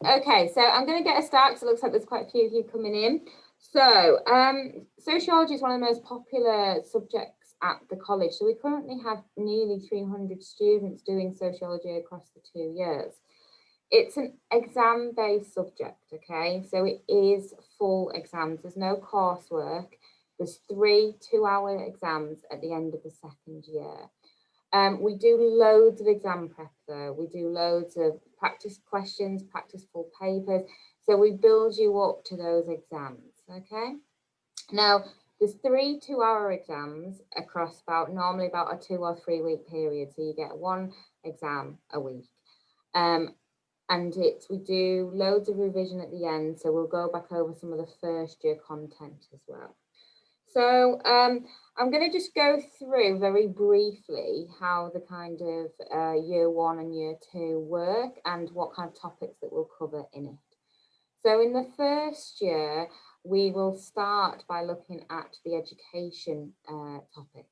Okay, so I'm going to get a start because it looks like there's quite a few of you coming in. So sociology is one of the most popular subjects at the college. So we currently have nearly 300 students doing sociology across the 2 years. It's an exam-based subject, okay? So it is full exams. There's no coursework. There's 3 2-hour exams at the end of the second year. We do loads of exam prep though. We do loads of practice questions, practice full papers. So we build you up to those exams, okay? Now, there's 3 2-hour exams across normally about a 2 or 3 week period. So you get 1 exam a week. And we do loads of revision at the end. So we'll go back over some of the first year content as well. So I'm going to just go through very briefly how the kind of year 1 and year 2 work and what kind of topics that we'll cover in it. So in the first year, we will start by looking at the education topic.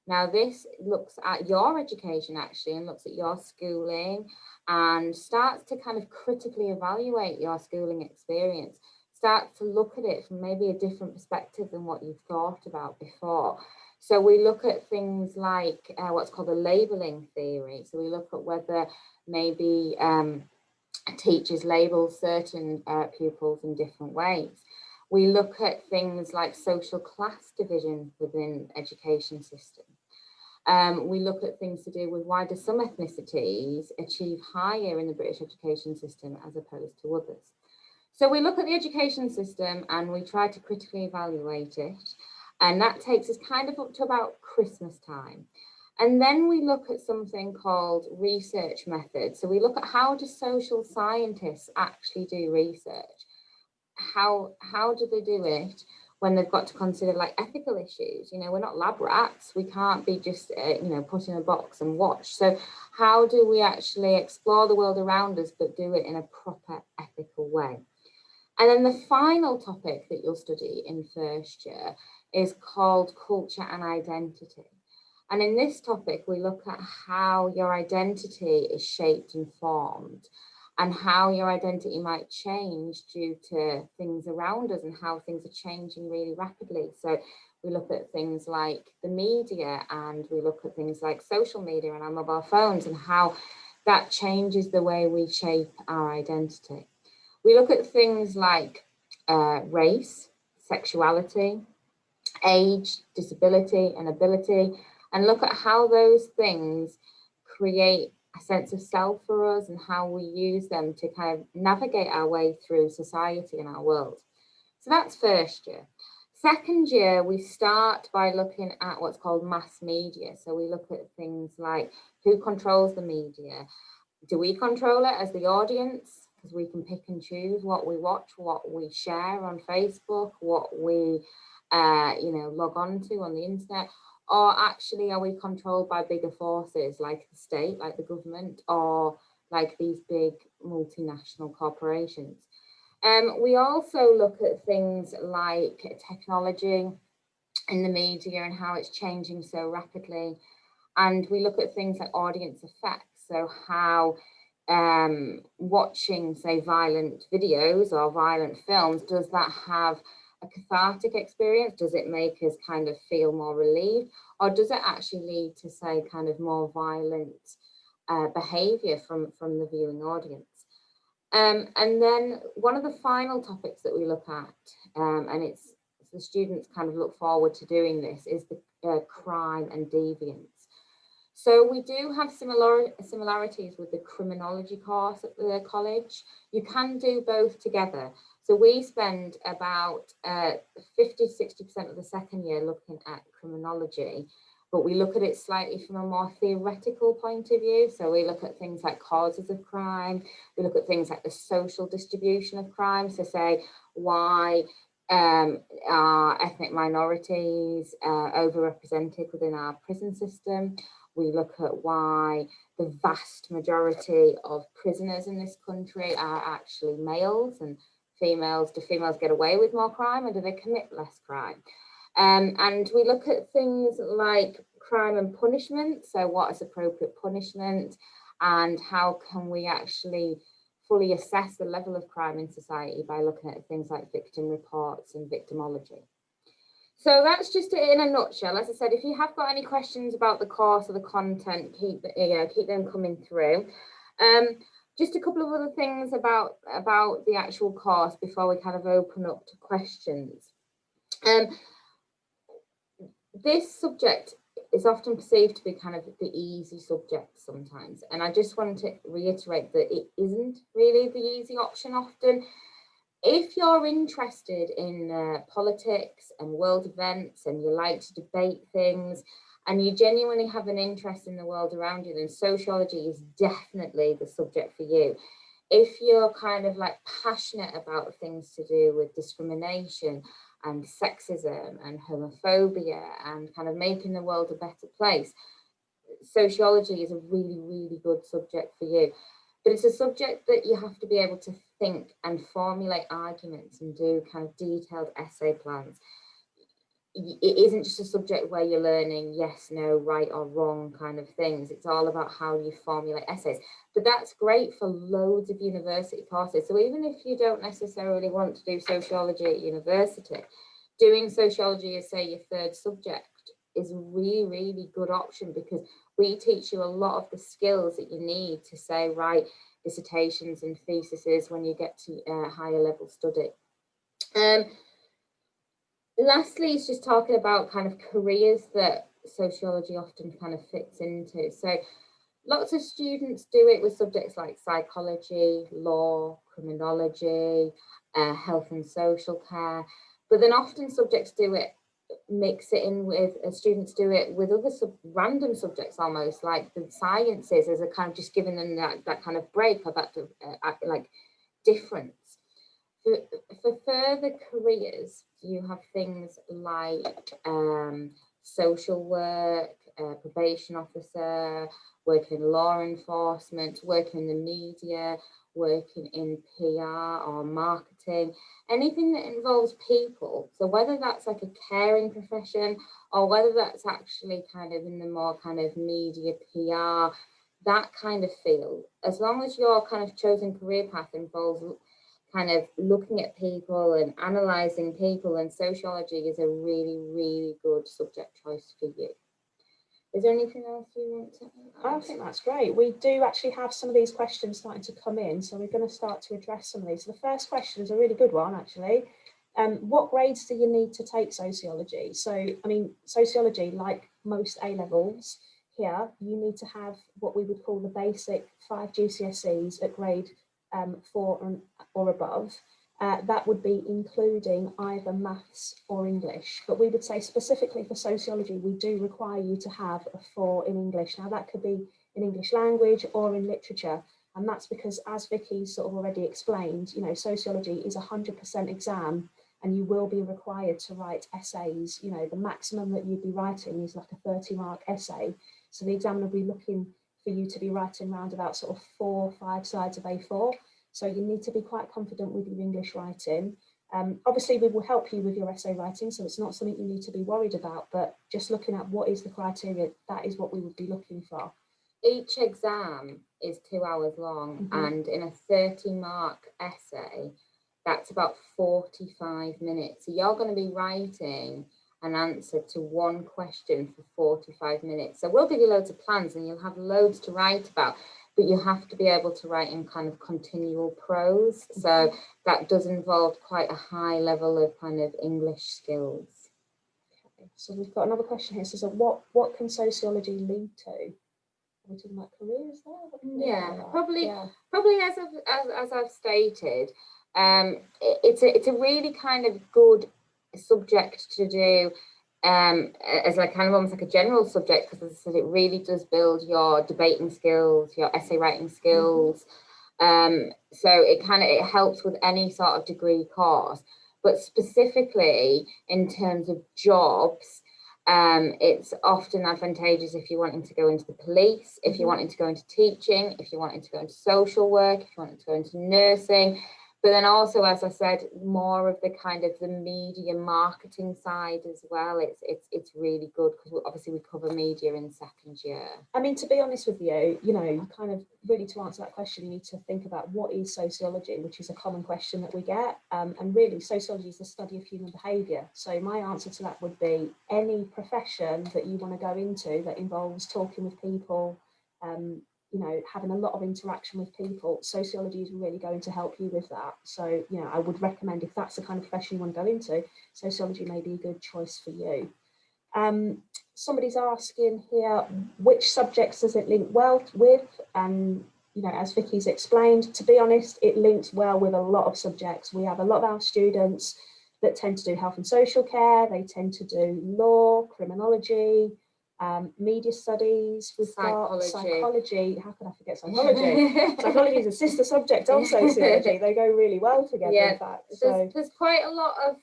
Now, this looks at your education actually and looks at your schooling and starts to kind of critically evaluate your schooling experience. Start to look at it from maybe a different perspective than what you've thought about before. So we look at things like what's called a labelling theory. So we look at whether maybe teachers label certain pupils in different ways. We look at things like social class division within education system. We look at things to do with why do some ethnicities achieve higher in the British education system as opposed to others. So we look at the education system and we try to critically evaluate it. And that takes us kind of up to about Christmas time. And then we look at something called research methods. So we look at how do social scientists actually do research? How do they do it when they've got to consider like ethical issues? You know, we're not lab rats. We can't be just, put in a box and watch. So how do we actually explore the world around us, but do it in a proper ethical way? And then the final topic that you'll study in first year is called culture and identity. And in this topic, we look at how your identity is shaped and formed and how your identity might change due to things around us and how things are changing really rapidly. So we look at things like the media and we look at things like social media and our mobile phones and how that changes the way we shape our identity. We look at things like race, sexuality, age, disability, and ability, and look at how those things create a sense of self for us and how we use them to kind of navigate our way through society and our world. So that's first year. Second year, we start by looking at what's called mass media. So we look at things like who controls the media. Do we control it as the audience? Because we can pick and choose what we watch, what we share on Facebook, what we log on to on the internet, or actually are we controlled by bigger forces like the state, like the government, or like these big multinational corporations? We also look at things like technology in the media and how it's changing so rapidly. And we look at things like audience effects, so how watching, say, violent videos or violent films, does that have a cathartic experience? Does it make us kind of feel more relieved? Or does it actually lead to, say, kind of more violent behavior from the viewing audience? And then one of the final topics that we look at, and it's the students kind of look forward to doing this, is the crime and deviance. So we do have similarities with the criminology course at the college. You can do both together. So we spend about 50-60% of the second year looking at criminology, but we look at it slightly from a more theoretical point of view. So we look at things like causes of crime. We look at things like the social distribution of crime. So say why are ethnic minorities overrepresented within our prison system. We look at why the vast majority of prisoners in this country are actually males and females. Do females get away with more crime or do they commit less crime? And we look at things like crime and punishment. So what is appropriate punishment and how can we actually fully assess the level of crime in society by looking at things like victim reports and victimology. So that's just it in a nutshell. As I said, if you have got any questions about the course or the content, keep them coming through. Just a couple of other things about the actual course before we kind of open up to questions. This subject is often perceived to be kind of the easy subject sometimes, and I just want to reiterate that it isn't really the easy option often. If you're interested in politics and world events and you like to debate things and you genuinely have an interest in the world around you, then sociology is definitely the subject for you. If you're kind of like passionate about things to do with discrimination and sexism and homophobia and kind of making the world a better place, sociology is a really, really good subject for you. But it's a subject that you have to be able to think and formulate arguments and do kind of detailed essay plans. It isn't just a subject where you're learning yes, no, right or wrong kind of things. It's all about how you formulate essays. But that's great for loads of university courses. So even if you don't necessarily want to do sociology at university, doing sociology as, say, your third subject is a really, really good option, because we teach you a lot of the skills that you need to, say, write dissertations and theses when you get to higher level study. Lastly, is just talking about kind of careers that sociology often kind of fits into. So lots of students do it with subjects like psychology, law, criminology, health and social care, but then often subjects do it, mix it in with, students do it with other random subjects almost, like the sciences, as a kind of just giving them that kind of break or that like difference. For further careers, you have things like social work, probation officer, working in law enforcement, working in the media, working in PR or marketing, anything that involves people. So whether that's like a caring profession or whether that's actually kind of in the more kind of media, PR, that kind of field, as long as your kind of chosen career path involves kind of looking at people and analysing people, and sociology is a really, really good subject choice for you. Is there anything else you want to add? I think that's great. We do actually have some of these questions starting to come in, so we're going to start to address some of these. So the first question is a really good one, actually. What grades do you need to take sociology? So, I mean, sociology, like most A-levels here, you need to have what we would call the basic 5 GCSEs at grade 4 or above. That would be including either maths or English. But we would say specifically for sociology, we do require you to have a 4 in English. Now that could be in English language or in literature. And that's because, as Vicky sort of already explained, you know, sociology is 100% exam, and you will be required to write essays. You know, the maximum that you'd be writing is like a 30-mark essay. So the examiner will be looking for you to be writing around about sort of 4 or 5 sides of A4. So you need to be quite confident with your English writing. Obviously, we will help you with your essay writing, so it's not something you need to be worried about, but just looking at what is the criteria, that is what we would be looking for. Each exam is 2 hours long, and in a 30-mark essay, that's about 45 minutes. So you're going to be writing an answer to one question for 45 minutes. So we'll give you loads of plans and you'll have loads to write about, but you have to be able to write in kind of continual prose. So that does involve quite a high level of kind of English skills. Okay, so we've got another question here. So what can sociology lead to? Are we talking about careers there? Yeah, probably as I've stated, it's a really kind of good subject to do as like kind of almost like a general subject, because as I said, it really does build your debating skills, your essay writing skills. So it helps with any sort of degree course, but specifically in terms of jobs, it's often advantageous if you're wanting to go into the police, if you're wanting to go into teaching, if you're wanting to go into social work, if you're wanting to go into nursing. But then also, as I said, more of the kind of the media marketing side as well. It's really good because obviously we cover media in second year. I mean, to be honest with you, you know, you kind of really, to answer that question, you need to think about what is sociology, which is a common question that we get. And really, sociology is the study of human behaviour. So my answer to that would be any profession that you want to go into that involves talking with people, you know, having a lot of interaction with people, sociology is really going to help you with that. So, you know, I would recommend, if that's the kind of profession you want to go into, sociology may be a good choice for you. Somebody's asking here, which subjects does it link well with? And, you know, as Vicky's explained, to be honest, it links well with a lot of subjects. We have a lot of our students that tend to do health and social care. They tend to do law, criminology, media studies. We've got psychology. How could I forget psychology? Psychology is a sister subject of sociology. They go really well together, in fact. So there's quite a lot of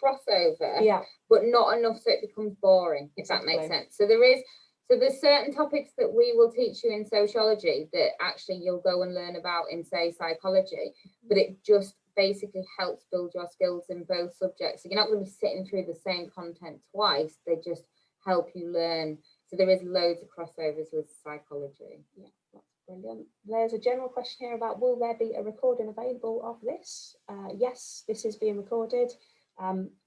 crossover, yeah, but not enough so it becomes boring, if that makes sense. So there's certain topics that we will teach you in sociology that actually you'll go and learn about in, say, psychology, but it just basically helps build your skills in both subjects. So you're not going to be sitting through the same content twice. They just help you learn. So there is loads of crossovers with psychology. Yeah, that's brilliant. There's a general question here about, will there be a recording available of this? Yes, this is being recorded.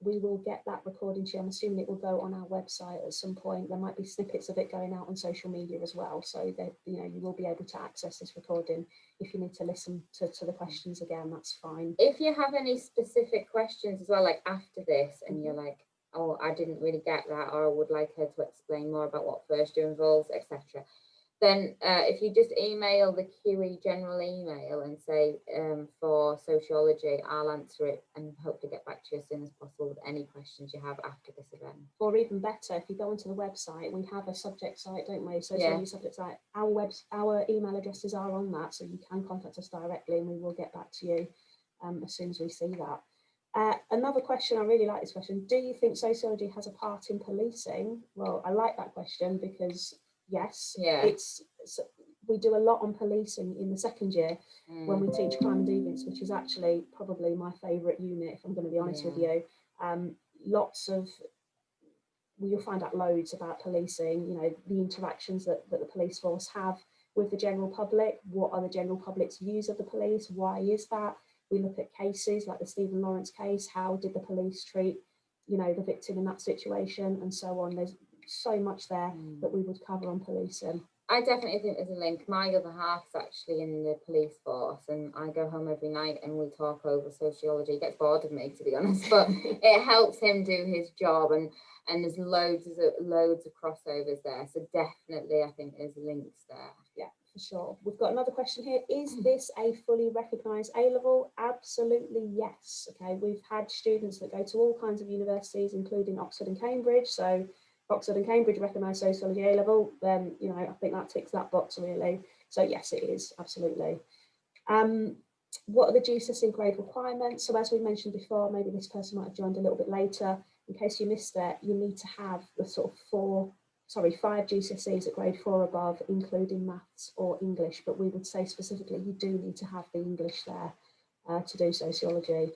We will get that recording to you. I'm assuming it will go on our website at some point. There might be snippets of it going out on social media as well, so that, you know, you will be able to access this recording. If you need to listen to the questions again, that's fine. If you have any specific questions as well, like after this, and you're like, oh, I didn't really get that, or I would like her to explain more about what first year involves, etc., then if you just email the QE general email and say for sociology, I'll answer it and hope to get back to you as soon as possible with any questions you have after this event. Or even better, if you go onto the website, we have a subject site, don't we? Sociology subject site. Our email addresses are on that, so you can contact us directly and we will get back to you as soon as we see that. Another question, I really like this question. Do you think sociology has a part in policing? Well, I like that question because yes, we do a lot on policing in the second year when we teach crime and deviance, which is actually probably my favourite unit, if I'm going to be honest with you. You'll find out loads about policing, you know, the interactions that the police force have with the general public. What are the general public's views of the police? Why is that? We look at cases like the Stephen Lawrence case. How did the police treat, you know, the victim in that situation, and so on. There's so much there that we would cover on policing. I definitely think there's a link. My other half's actually in the police force, and I go home every night and we talk over sociology. He gets bored of me, to be honest, but it helps him do his job, and there's loads of crossovers there. So definitely, I think there's links there. Yeah, for sure. We've got another question here. Is this a fully recognised A-level? Absolutely, yes. Okay, we've had students that go to all kinds of universities, including Oxford and Cambridge. So Oxford and Cambridge recognise sociology A-level, then, you know, I think that ticks that box really. So yes, it is, absolutely. What are the GCSE grade requirements? So as we mentioned before, maybe this person might have joined a little bit later. In case you missed it, you need to have the sort of 5 GCSEs at grade 4 above, including maths or English, but we would say specifically you do need to have the English there to do sociology.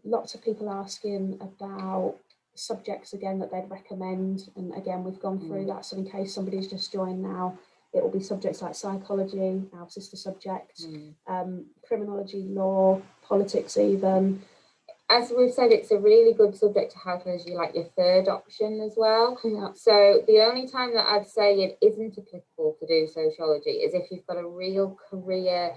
Lots of people asking about subjects again that they'd recommend, and again we've gone through that, so in case somebody's just joined now, it will be subjects like psychology, our sister subject, criminology, law, politics even. As we've said, it's a really good subject to have as like your third option as well. Yeah. So the only time that I'd say it isn't applicable to do sociology is if you've got a real career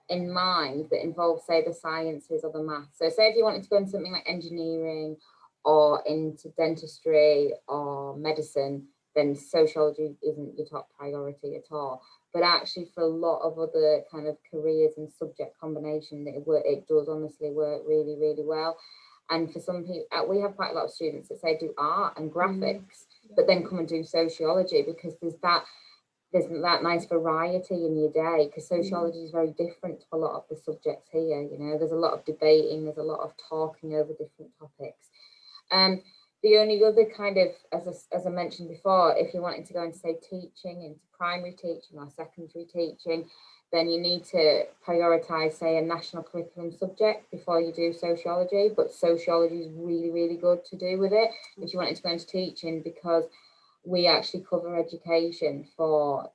in mind that involves, say, the sciences or the maths. So say if you wanted to go into something like engineering or into dentistry or medicine, then sociology isn't your top priority at all. But actually for a lot of other kind of careers and subject combination, it does honestly work really, really well. And for some people, we have quite a lot of students that say do art and graphics, but then come and do sociology because there's that nice variety in your day, because sociology is very different to a lot of the subjects here. You know, there's a lot of debating, there's a lot of talking over different topics. The only other kind of, as I mentioned before, if you're wanting to go into, say, teaching, into primary teaching or secondary teaching, then you need to prioritise, say, a national curriculum subject before you do sociology. But sociology is really, really good to do with it if you wanted to go into teaching, because we actually cover education for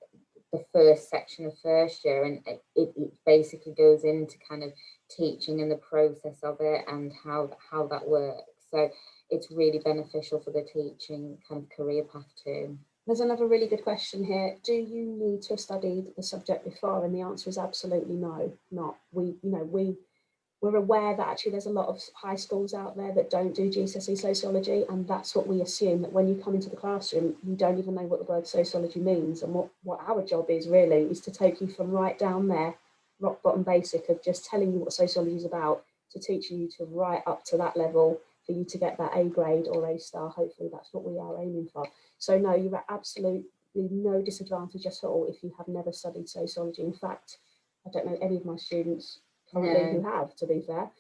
the first section of first year, and it basically goes into kind of teaching and the process of it and how that works. So it's really beneficial for the teaching kind of career path too. There's another really good question here. Do you need to have studied the subject before? And the answer is absolutely no, not. We're aware that actually there's a lot of high schools out there that don't do GCSE sociology, and that's what we assume, that when you come into the classroom, you don't even know what the word sociology means. And what our job is really is to take you from right down there, rock bottom basic of just telling you what sociology is about, to teaching you to right up to that level for you to get that A grade or A star. Hopefully that's what we are aiming for. So no, you're at absolutely no disadvantage at all if you have never studied sociology. In fact, I don't know any of my students currently who have, to be fair.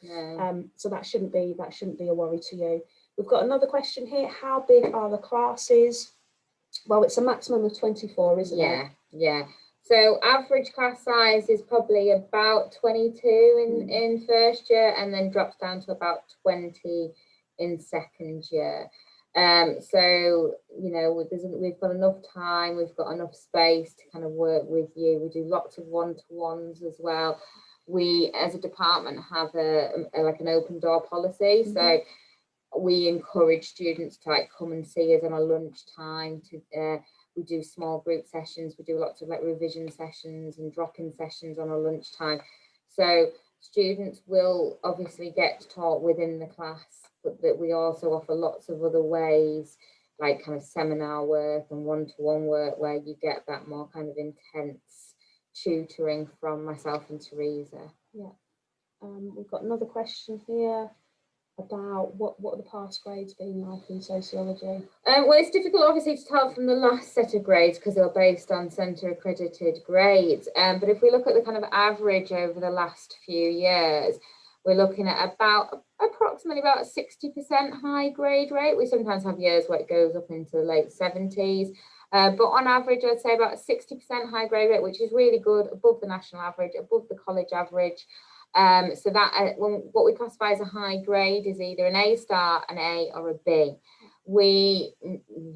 So that shouldn't be a worry to you. We've got another question here. How big are the classes? Well, it's a maximum of 24, isn't it? Yeah. So average class size is probably about 22 in first year, and then drops down to about 20 in second year. So, you know, we've got enough time, we've got enough space to kind of work with you. We do lots of one-to-ones as well. We, as a department, have like an open door policy. So we encourage students to like come and see us on a lunchtime. We do small group sessions. We do lots of like revision sessions and drop-in sessions on a lunchtime. So students will obviously get taught within the class, but that we also offer lots of other ways, like kind of seminar work and one-to-one work, where you get that more kind of intense tutoring from myself and Theresa. Yeah. We've got another question here about what are the past grades been like in sociology? Well, it's difficult obviously to tell from the last set of grades because they're based on centre accredited grades. But if we look at the kind of average over the last few years, we're looking at approximately about a 60% high grade rate. We sometimes have years where it goes up into the late 70s. But on average, I'd say about a 60% high grade rate, which is really good, above the national average, above the college average. So that what we classify as a high grade is either an A star, an A, or a B. We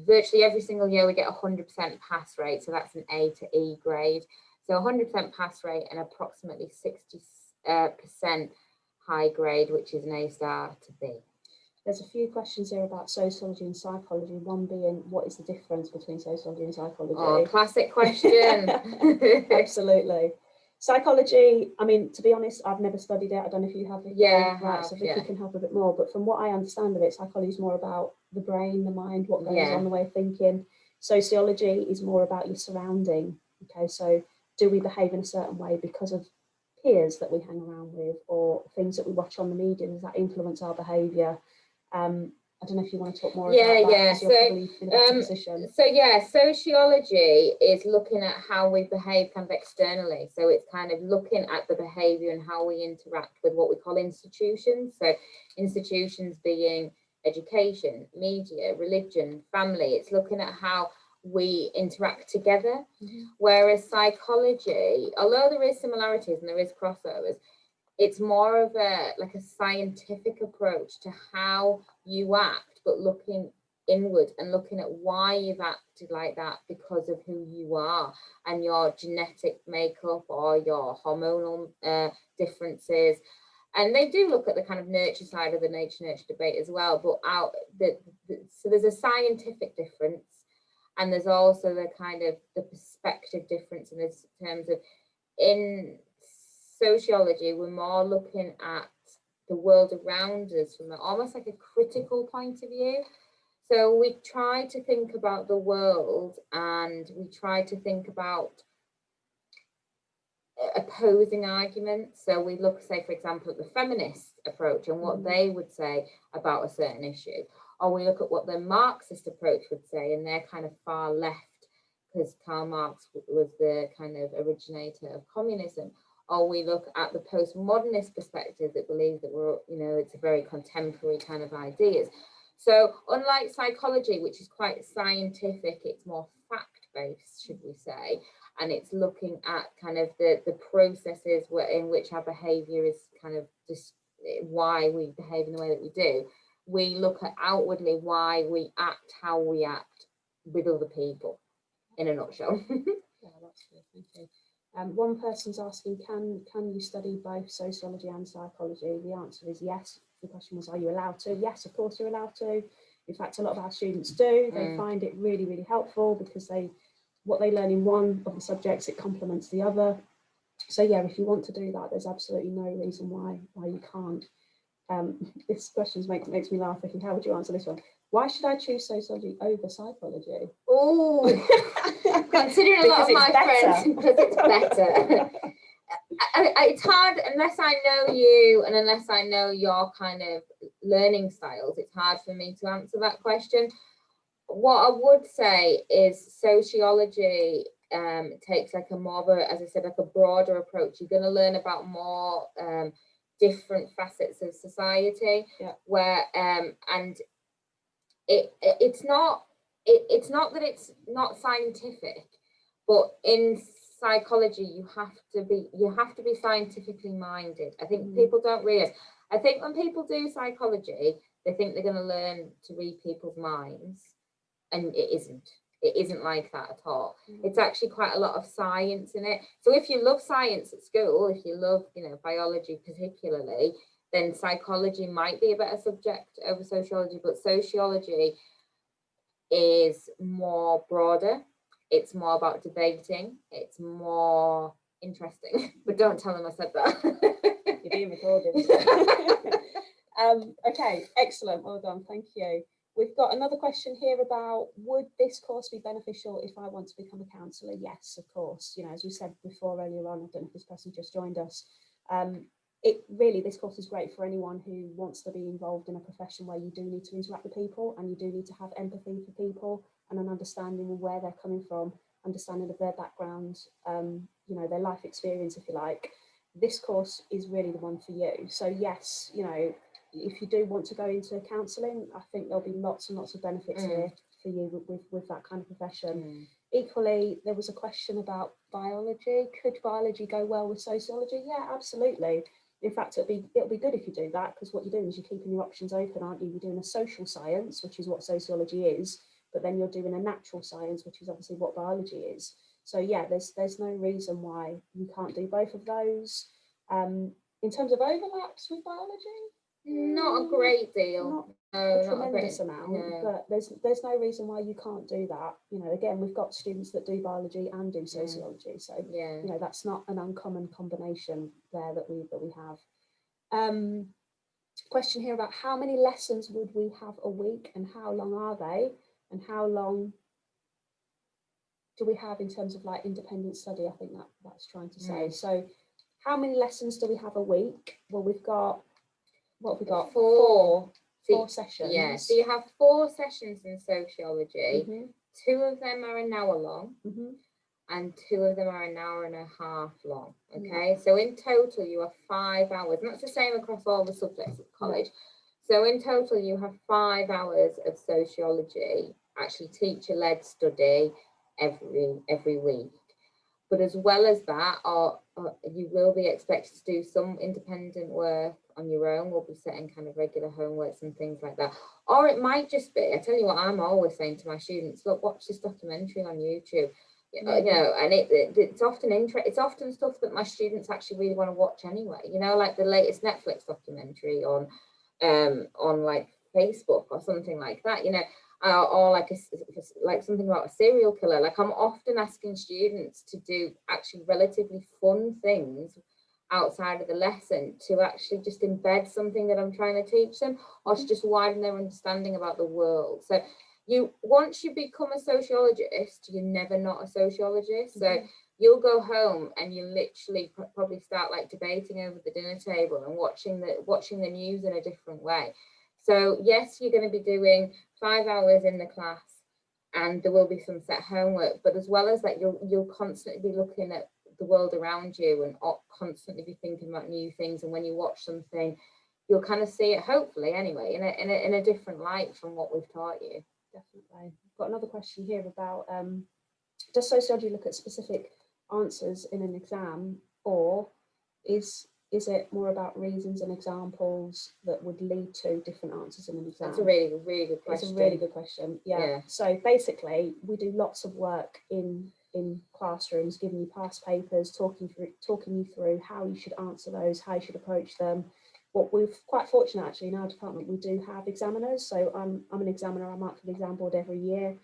virtually every single year we get 100% pass rate, so that's an A to E grade. So 100% pass rate and approximately 60% high grade, which is an A star to B. There's a few questions here about sociology and psychology, one being, what is the difference between sociology and psychology? Oh, classic question. Absolutely. Psychology, I mean, to be honest, I've never studied it. I don't know if you have. Yeah, right. So Vicky can help a bit more. But from what I understand of it, psychology is more about the brain, the mind, what goes on, the way of thinking. Sociology is more about your surrounding. Okay, so do we behave in a certain way because of peers that we hang around with, or things that we watch on the media? Does that influence our behaviour? I don't know if you want to talk more about that. Yeah. So, sociology is looking at how we behave kind of externally. So it's kind of looking at the behaviour and how we interact with what we call institutions. So institutions being education, media, religion, family. It's looking at how we interact together. Whereas psychology, although there is similarities and there is crossovers, it's more of a scientific approach to how you act, but looking inward and looking at why you've acted like that because of who you are and your genetic makeup or your hormonal differences. And they do look at the kind of nurture side of the nature-nurture debate as well. But so there's a scientific difference, and there's also the kind of the perspective difference in terms of in sociology, we're more looking at the world around us from almost like a critical point of view. So we try to think about the world, and we try to think about opposing arguments. So we look, say, for example, at the feminist approach and what they would say about a certain issue, or we look at what the Marxist approach would say, and they're kind of far left because Karl Marx was the kind of originator of communism. Or we look at the postmodernist perspective that believes that it's a very contemporary kind of ideas. So unlike psychology, which is quite scientific, it's more fact-based, should we say, and it's looking at kind of the processes in which our behaviour is kind of just why we behave in the way that we do. We look at outwardly why we act how we act with other people, in a nutshell. Yeah, that's good, thank you. One person's asking, can you study both sociology and psychology? The answer is yes. The question was, are you allowed to? Yes, of course you're allowed to. In fact, a lot of our students do. They find it really, really helpful because what they learn in one of the subjects, it complements the other. So yeah, if you want to do that, there's absolutely no reason why you can't. This question makes me laugh. Thinking, how would you answer this one? Why should I choose sociology over psychology? Oh, considering a lot of my friends, because it's better. It's hard unless I know you and unless I know your kind of learning styles. It's hard for me to answer that question. What I would say is sociology takes like a more of a, as I said, like a broader approach. You're going to learn about more different facets of society, where and it's not that it's not scientific, but in psychology you have to be scientifically minded. I think people don't realize. I think when people do psychology, they think they're going to learn to read people's minds, and it isn't like that at all. It's actually quite a lot of science in it. So if you love science at school, if you love, biology particularly, then psychology might be a better subject over sociology, but sociology is more broader. It's more about debating. It's more interesting. But don't tell them I said that. You're being recorded. Okay, excellent. Well done. Thank you. We've got another question here about, would this course be beneficial if I want to become a counsellor? Yes, of course. As we said before earlier on, I don't know if this person just joined us. This course is great for anyone who wants to be involved in a profession where you do need to interact with people and you do need to have empathy for people and an understanding of where they're coming from, understanding of their background, their life experience, if you like. This course is really the one for you. So yes, if you do want to go into counselling, I think there'll be lots and lots of benefits here for you with that kind of profession. Equally, there was a question about biology. Could biology go well with sociology? Yeah, absolutely. In fact, it'll be good if you do that, because what you're doing is you're keeping your options open, aren't you? You're doing a social science, which is what sociology is, but then you're doing a natural science, which is obviously what biology is. So yeah, there's no reason why you can't do both of those. In terms of overlaps with biology, not a great deal. A tremendous amount, but there's no reason why you can't do that. Again, we've got students that do biology and do sociology, so that's not an uncommon combination there that we have. Question here about how many lessons would we have a week and how long are they, and how long do we have in terms of like independent study? I think that's trying to say. So how many lessons do we have a week? Well, we've got, what have we got? Four sessions. Yeah, so you have 4 sessions in sociology. 2 of them are an hour long, and 2 of them are an hour and a half long. Okay, so in total you have 5 hours, and that's the same across all the subjects at college. So in total you have 5 hours of sociology, actually teacher-led study every week. But as well as that, you will be expected to do some independent work on your own. We'll be setting kind of regular homeworks and things like that. Or it might just be, I tell you what, I'm always saying to my students, look, watch this documentary on YouTube. And it's often it's often stuff that my students actually really want to watch anyway. Like the latest Netflix documentary on like Facebook or something like that. Or like something about a serial killer. Like, I'm often asking students to do actually relatively fun things outside of the lesson to actually just embed something that I'm trying to teach them, or to just widen their understanding about the world. So once you become a sociologist, you're never not a sociologist. So you'll go home and you literally probably start like debating over the dinner table and watching the news in a different way. So yes, you're going to be doing 5 hours in the class, and there will be some set homework, but as well as that, you'll constantly be looking at the world around you and constantly be thinking about new things. And when you watch something, you'll kind of see it, hopefully anyway, in a different light from what we've taught you. Definitely. I've got another question here about does sociology look at specific answers in an exam, or is it more about reasons and examples that would lead to different answers in an exam? That's a really, really good question. It's a really good question. Yeah. So basically, we do lots of work in classrooms, giving you past papers, talking you through how you should answer those, how you should approach them. What we're quite fortunate actually in our department, we do have examiners. So I'm an examiner. I mark for the exam board every year.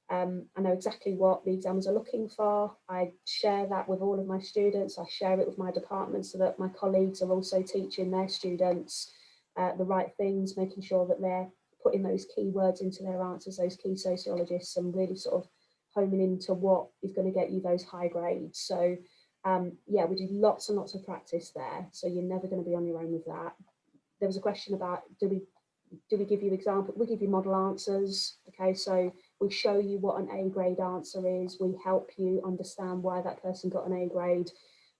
I know exactly what the exams are looking for. I share that with all of my students. I share it with my department so that my colleagues are also teaching their students the right things, making sure that they're putting those key words into their answers, those key sociologists, and really sort of homing into what is going to get you those high grades. So yeah, we do lots and lots of practice there. So you're never going to be on your own with that. There was a question about, do we give you examples? We give you model answers. Okay, so we show you what an A grade answer is. We help you understand why that person got an A grade.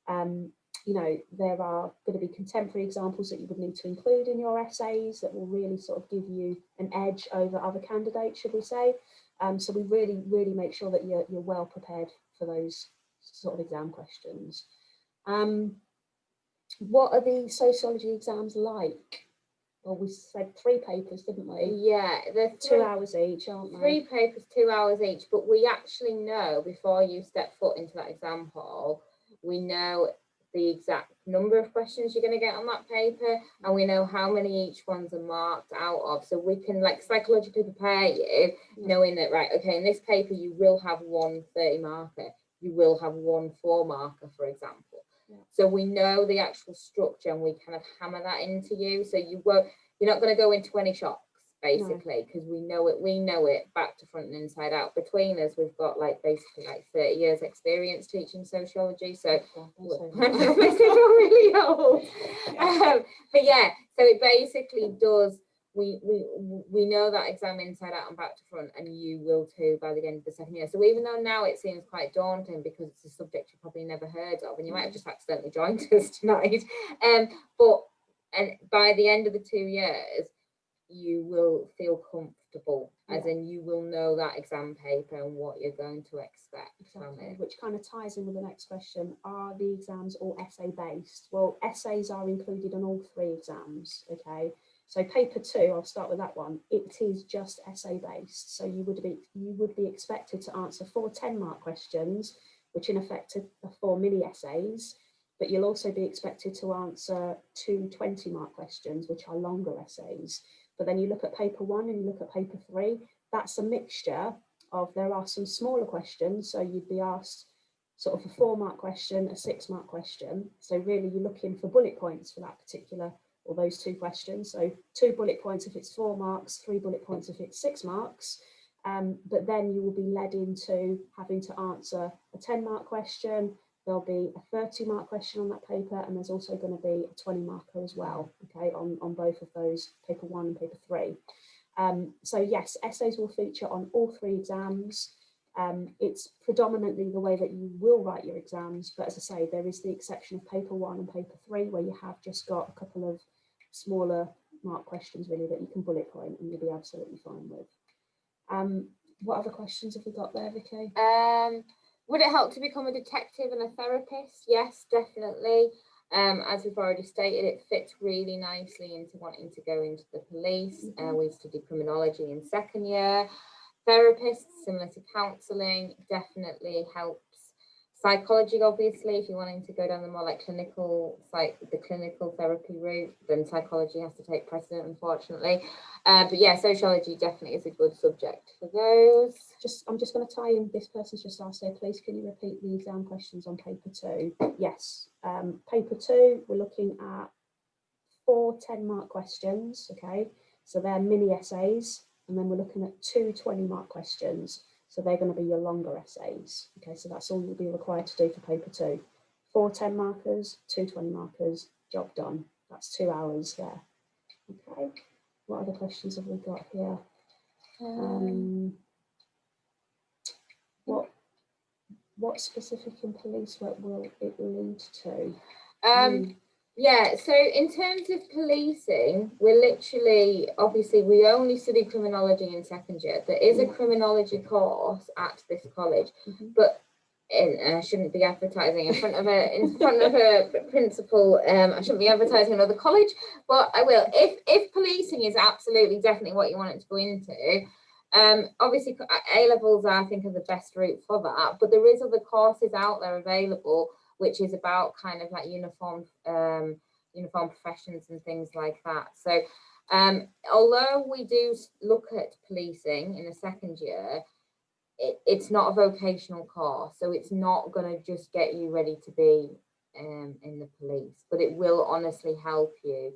You know, there are going to be contemporary examples that you would need to include in your essays that will really sort of give you an edge over other candidates, should we say. So we really, really make sure that you're well prepared for those sort of exam questions. What are the sociology exams like? Well, we said 3 papers, didn't we? Yeah, they're 2 hours each, aren't they? 3 papers, 2 hours each, but we actually know before you step foot into that exam hall, we know the exact number of questions you're going to get on that paper, and we know how many each ones are marked out of, so we can like psychologically prepare you, knowing that, right, okay, in this paper you will have 1 30 marker, you will have 1 4 marker, for example. So we know the actual structure and we kind of hammer that into you. So you're not going to go into any shocks, basically, because we know it back to front and inside out. Between us, we've got like basically like 30 years experience teaching sociology. So we're really old. But yeah, so it basically does. We know that exam inside out and back to front, and you will too by the end of the second year. So even though now it seems quite daunting because it's a subject you've probably never heard of, and you might have just accidentally joined us tonight, but by the end of the 2 years, you will feel comfortable, as in you will know that exam paper and what you're going to expect from it. Which kind of ties in with the next question. Are the exams all essay based? Well, essays are included in all 3 exams, okay? So paper 2, I'll start with that one. It is just essay based. So you would be expected to answer 4 10-mark questions, which in effect are 4 mini essays, but you'll also be expected to answer 2 20-mark questions, which are longer essays. But then you look at paper 1 and you look at paper 3, that's a mixture of, there are some smaller questions. So you'd be asked sort of a 4-mark question, a 6-mark question. So really you're looking for bullet points for that particular, or those 2 questions. So 2 bullet points if it's 4 marks, 3 bullet points if it's 6 marks. But then you will be led into having to answer a 10-mark question. There'll be a 30-mark question on that paper, and there's also going to be a 20-marker as well, okay, on both of those, paper 1 and paper 3. So yes, essays will feature on all 3 exams. It's predominantly the way that you will write your exams, but as I say, there is the exception of paper 1 and paper 3, where you have just got a couple of smaller mark questions really that you can bullet point and you'll be absolutely fine with. What other questions have we got there, Vicky? Would it help to become a detective and a therapist? Yes, definitely. As we've already stated, it fits really nicely into wanting to go into the police. We studied criminology in 2nd year. Therapists, similar to counselling, definitely helps. Psychology, obviously, if you're wanting to go down the more like clinical therapy route, then psychology has to take precedent, unfortunately. But yeah, sociology definitely is a good subject for those. I'm just going to tie in, this person's just asked here, please can you repeat the exam questions on paper 2? Yes, paper 2, we're looking at 4 10-mark questions, okay? So they're mini essays, and then we're looking at 2 20-mark questions. So they're going to be your longer essays. Okay, so that's all you'll be required to do for paper 2. 4 10 markers, 2 20 markers, job done. That's 2 hours there. Okay, what other questions have we got here? What specific in police work will it lead to? Yeah, so in terms of policing, we're literally, obviously, we only study criminology in second year. There is a criminology course at this college, but I shouldn't be advertising in front of a principal. I shouldn't be advertising another college, but I will. If policing is absolutely definitely what you want it to go into, obviously A levels I think are the best route for that. But there is other courses out there available, which is about kind of like uniform professions and things like that. So although we do look at policing in the second year, it's not a vocational course, so it's not going to just get you ready to be in the police, but it will honestly help you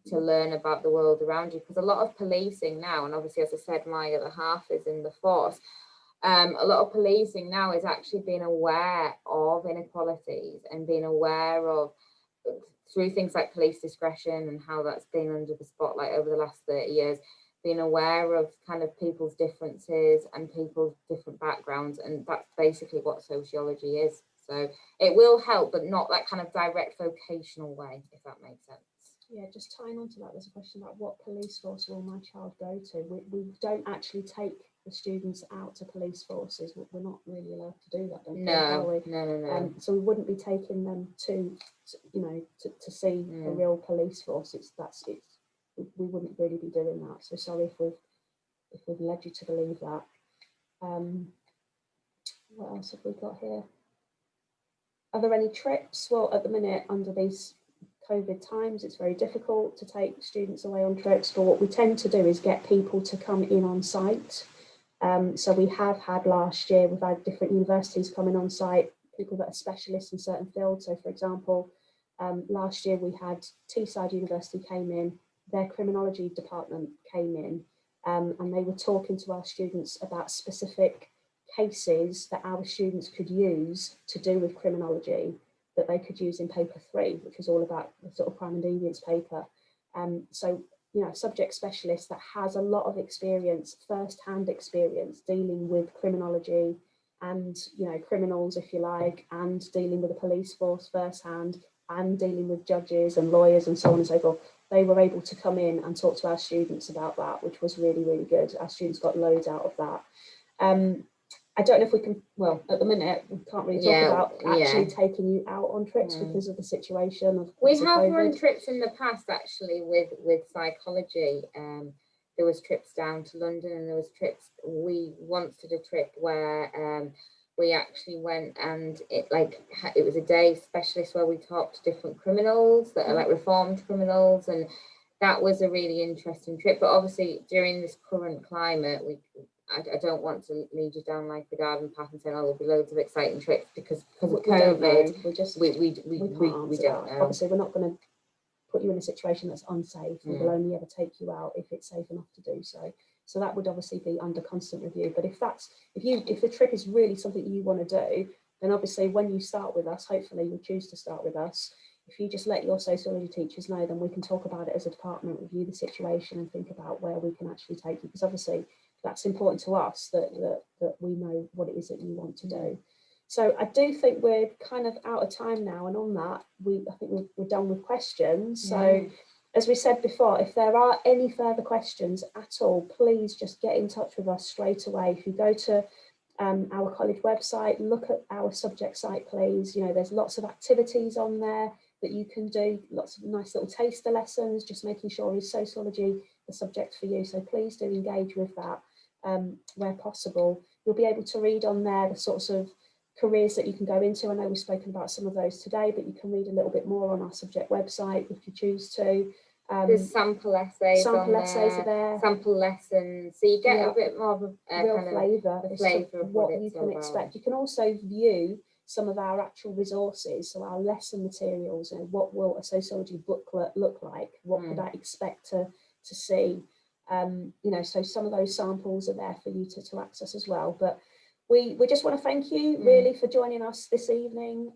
to learn about the world around you, because a lot of policing now, and obviously as I said, my other half is in the force, a lot of policing now is actually being aware of inequalities and being aware of, through things like police discretion and how that's been under the spotlight over the last 30 years, being aware of kind of people's differences and people's different backgrounds. And that's basically what sociology is. So it will help, but not that kind of direct vocational way, if that makes sense. Yeah, just tying on to that, there's a question about what police force will my child go to. We don't actually take the students out to police forces. We're not really allowed to do that, don't we? No. So we wouldn't be taking them to see a real police force. We wouldn't really be doing that. So sorry if we've led you to believe that. What else have we got here? Are there any trips? Well, at the minute, under these COVID times, it's very difficult to take students away on trips, but what we tend to do is get people to come in on site. So we have had last year, we've had different universities coming on site, people that are specialists in certain fields. So for example, last year we had Teesside University came in, their criminology department came in, and they were talking to our students about specific cases that our students could use to do with criminology that they could use in paper 3, which was all about the sort of crime and deviance paper. So, you know, a subject specialist that has a lot of experience, first-hand experience dealing with criminology and, you know, criminals, if you like, and dealing with the police force firsthand and dealing with judges and lawyers and so on and so forth. They were able to come in and talk to our students about that, which was really, really good. Our students got loads out of that. I don't know if we can, well, at the minute, we can't really talk about actually taking you out on trips because of the situation of we have COVID. Run trips in the past, actually, with psychology. There was trips down to London, and there was trips, we once did a trip where we actually went, and it was a day specialist where we talked to different criminals that are like reformed criminals, and that was a really interesting trip. But obviously during this current climate, I don't want to lead you down like the garden path and saying, oh, there'll be loads of exciting trips because of COVID. We don't know. Obviously, we're not going to put you in a situation that's unsafe. We will only ever take you out if it's safe enough to do so. So that would obviously be under constant review. But if the trip is really something you want to do, then obviously when you start with us, hopefully you'll choose to start with us. If you just let your sociology teachers know, then we can talk about it as a department, review the situation and think about where we can actually take you. Because obviously that's important to us that we know what it is that you want to do. So I do think we're kind of out of time now. And on that, I think we're done with questions. So as we said before, if there are any further questions at all, please just get in touch with us straight away. If you go to our college website, look at our subject site, please. You know, there's lots of activities on there that you can do, lots of nice little taster lessons, just making sure is sociology the subject for you. So please do engage with that where possible. You'll be able to read on there the sorts of careers that you can go into. I know we've spoken about some of those today, but you can read a little bit more on our subject website if you choose to. There's sample essays are there. Sample lessons, so you get a bit more of a real flavour of what you can expect. You can also view some of our actual resources, so our lesson materials, and what will a sociology booklet look like? What could I expect to see? You know, so some of those samples are there for you to access as well. But we just want to thank you really for joining us this evening.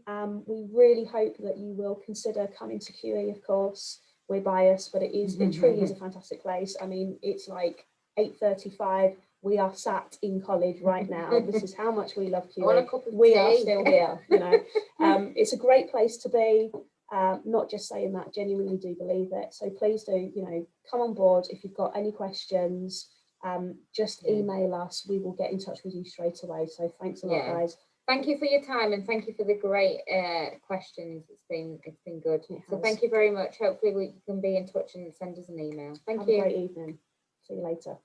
We really hope that you will consider coming to QE, of course. We're biased, but it truly is a fantastic place. I mean, it's like 8:35. We are sat in college right now. This is how much we love QE. We are still here, you know. It's a great place to be. Not just saying that, genuinely do believe it. So please do, you know, come on board. If you've got any questions, just email us. We will get in touch with you straight away. So thanks a lot, guys. Thank you for your time, and thank you for the great questions. It's been good. So thank you very much. Hopefully we can be in touch and send us an email. Thank you. Have a great evening. See you later.